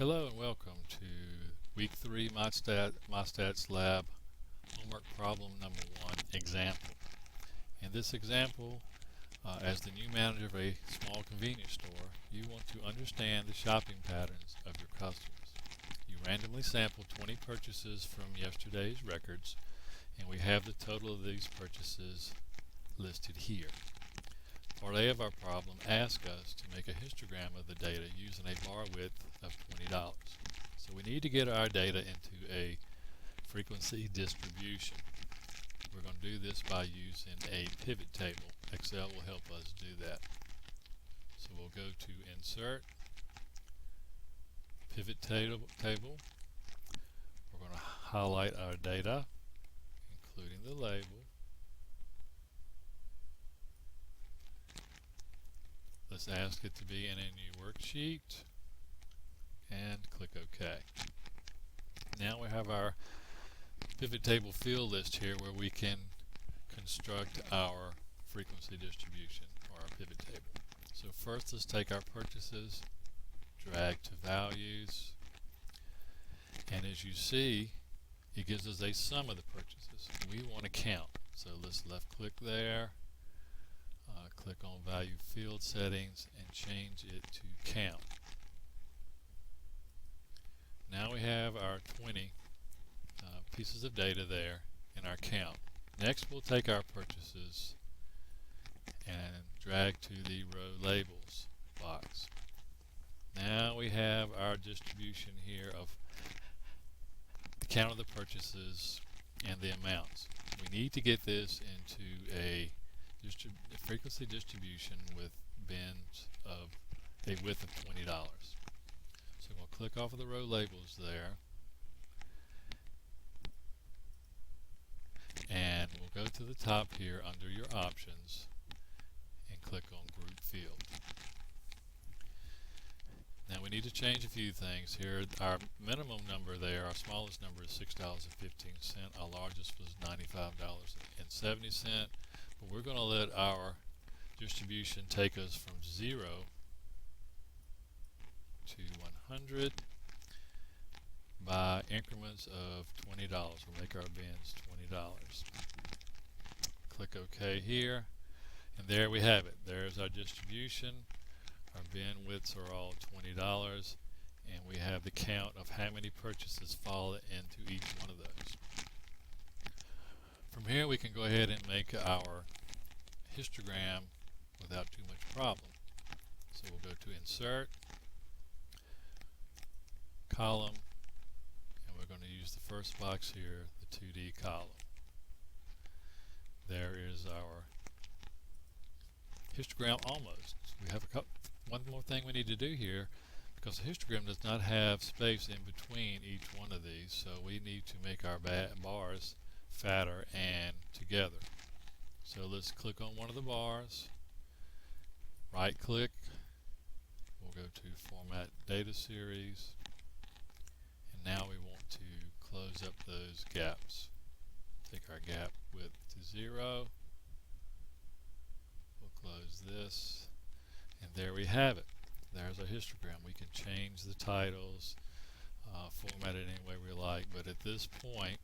Hello and welcome to week 3 MyStatsLab homework problem number 1 example. In this example, as the new manager of a small convenience store, you want to understand the shopping patterns of your customers. You randomly sample 20 purchases from yesterday's records, and we have the total of these purchases listed here. Part A of our problem asks us to make a histogram of the data using a bar width of $20. So we need to get our data into a frequency distribution. We're going to do this by using a pivot table. Excel will help us do that. So we'll go to Insert, Pivot Table. We're going to highlight our data, including the label. Let's ask it to be in a new worksheet and click OK. Now we have our pivot table field list here where we can construct our frequency distribution or our pivot table. So first let's take our purchases, drag to values, and as you see it gives us a sum of the purchases. We want to count, so let's left click there. Click on Value Field Settings and change it to Count. Now we have our 20 pieces of data there in our count. Next we'll take our purchases and drag to the Row Labels box. Now we have our distribution here of the count of the purchases and the amounts. We need to get this into a frequency distribution with bins of a width of $20. So we'll click off of the row labels there, and we'll go to the top here under your options and click on Group Field. Now we need to change a few things here. Our minimum number there, our smallest number is $6.15. Our largest was $95.70. But we're going to let our distribution take us from 0 to 100 by increments of $20. We'll make our bins $20. Click OK here, and there we have it. There's our distribution. Our bin widths are all $20, and we have the count of how many purchases fall into each one of those. From here we can go ahead and make our histogram without too much problem. So we'll go to Insert, Column, and we're going to use the first box here, the 2D column. There is our histogram almost. We have one more thing we need to do here, because the histogram does not have space in between each one of these, so we need to make our bars fatter and together. So let's click on one of the bars, right click, we'll go to Format Data Series, and now we want to close up those gaps. Take our gap width to 0, we'll close this, and there we have it. There's our histogram. We can change the titles, format it any way we like, but at this point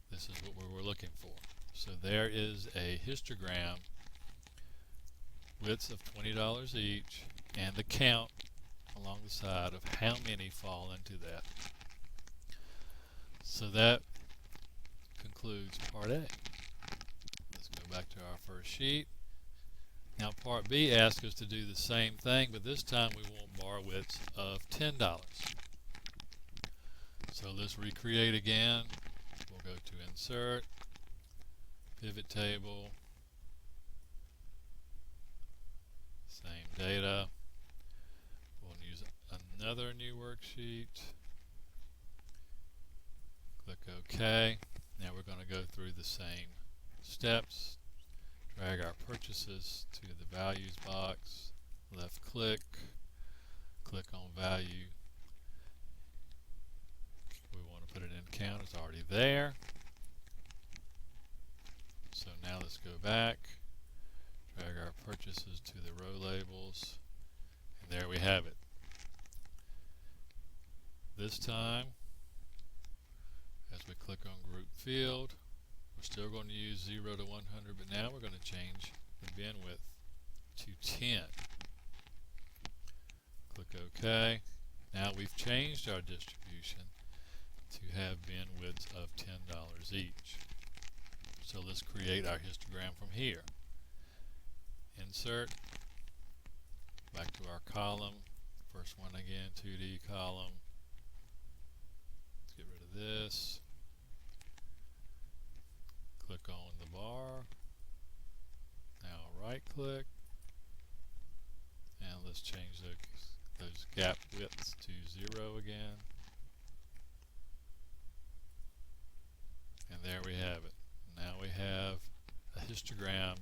this is what we were looking for. So there is a histogram, widths of $20 each, and the count along the side of how many fall into that. So that concludes part A. Let's go back to our first sheet. Now part B asks us to do the same thing, but this time we want bar widths of $10. So let's recreate again. We'll go to Insert, Pivot Table, same data. We'll use another new worksheet. Click OK. Now we're going to go through the same steps. Drag our purchases to the values box, left click, click on value. We want to put it in count, it's already there. So now let's go back, drag our purchases to the row labels, and there we have it. this time, as we click on Group Field, we're still going to use 0 to 100, but now we're going to change the bin width to 10. Click OK. Now we've changed our distribution to have bin widths of $10 each. So let's create our histogram from here. Insert, back to our column, first one again, 2D column. Let's get rid of this. Click on the bar. Now right click, and let's change those gap widths to 0 again. And there we have it. Now we have a histogram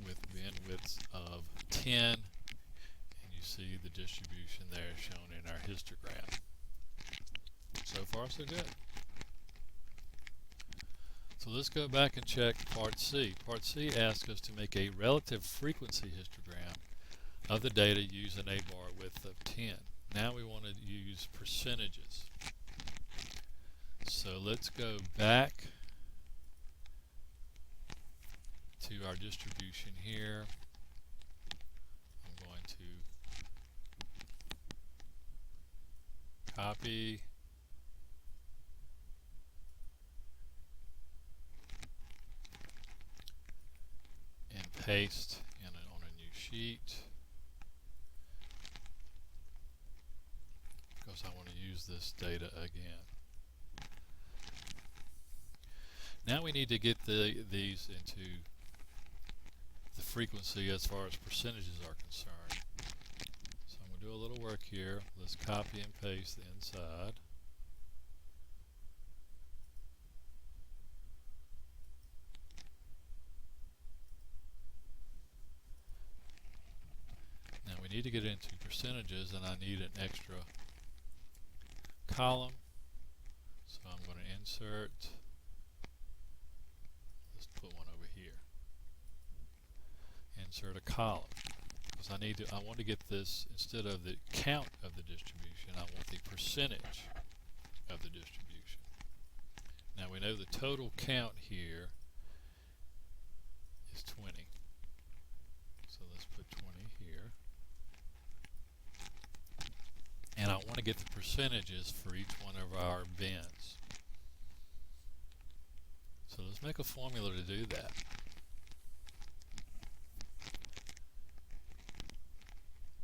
with bin widths of 10, and you see the distribution there shown in our histogram. So far so good. So let's go back and check Part C. Part C asks us to make a relative frequency histogram of the data using a bar width of 10. Now we want to use percentages. So let's go back to our distribution here. I'm going to copy and paste on a new sheet because I want to use this data again. Now we need to get these into the frequency as far as percentages are concerned. So I'm going to do a little work here. Let's copy and paste the inside. Now we need to get into percentages, and I need an extra column. So I'm going to insert. Let's put one over here. Insert a column, because I want to get this, instead of the count of the distribution, I want the percentage of the distribution. Now we know the total count here is 20. So let's put 20 here. And I want to get the percentages for each one of our bins. So let's make a formula to do that.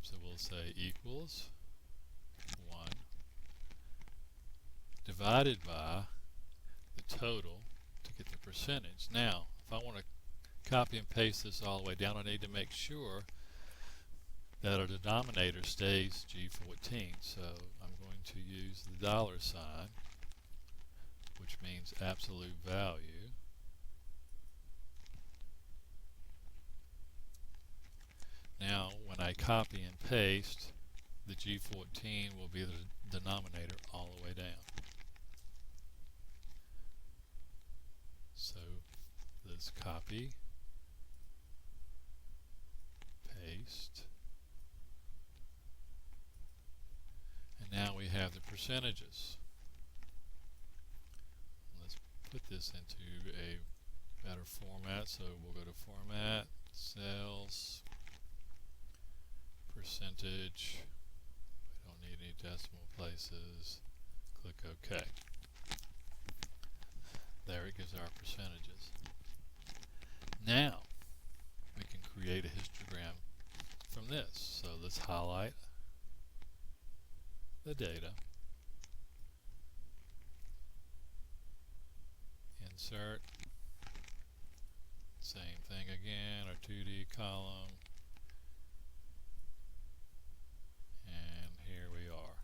So we'll say equals 1 divided by the total to get the percentage. Now, if I want to copy and paste this all the way down, I need to make sure that our denominator stays G14. So I'm going to use the $sign, which means absolute value. Now, when I copy and paste, the G14 will be the denominator all the way down. So let's copy, paste, and now we have the percentages. Let's put this into a better format, so we'll go to Format, Cells, Percentage. We don't need any decimal places. Click OK. There it gives our percentages. Now we can create a histogram from this. So let's highlight the data, insert, same thing again, our 2D column, and here we are.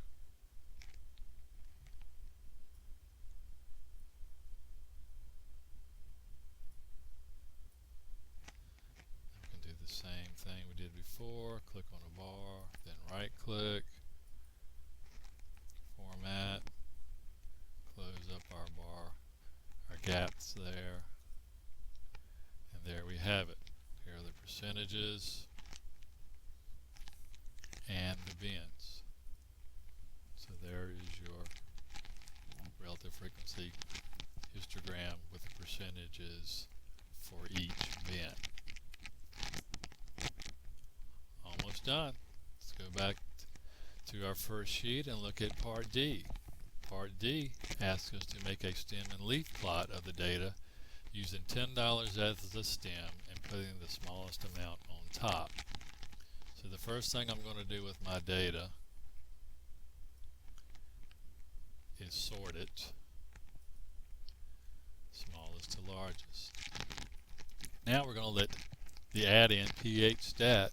We can do the same thing we did before. Click on a bar, then right click, format, close up our bar, our gaps there, and there we have it. Here are the percentages and the bins. images for each bin. Almost done. Let's go back to our first sheet and look at Part D. Part D asks us to make a stem and leaf plot of the data using $10 as the stem and putting the smallest amount on top. So the first thing I'm going to do with my data is sort it, smallest to largest. Now we're going to let the add-in PHStat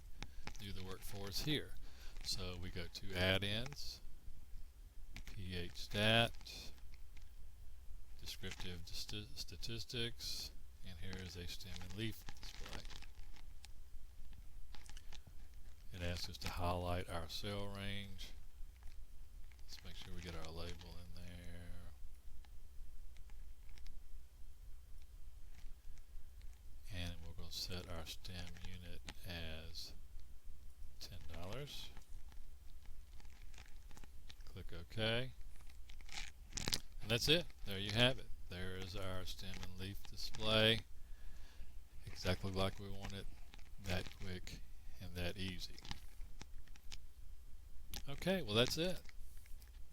do the work for us here. So we go to add-ins, PHStat, descriptive statistics, and here is a stem and leaf display. It asks us to highlight our cell range. Let's make sure we get our label in there. And we're going to set our stem unit as $10. Click OK. And that's it. There you have it. There is our stem and leaf display. Exactly like we want it. That quick and that easy. Okay, well that's it.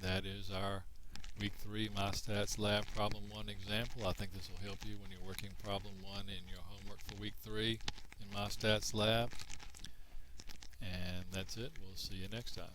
That is our Week 3 MyStatsLab Problem 1 example. I think this will help you when you're working Problem 1 in your homework for Week 3 in MyStatsLab. And that's it. We'll see you next time.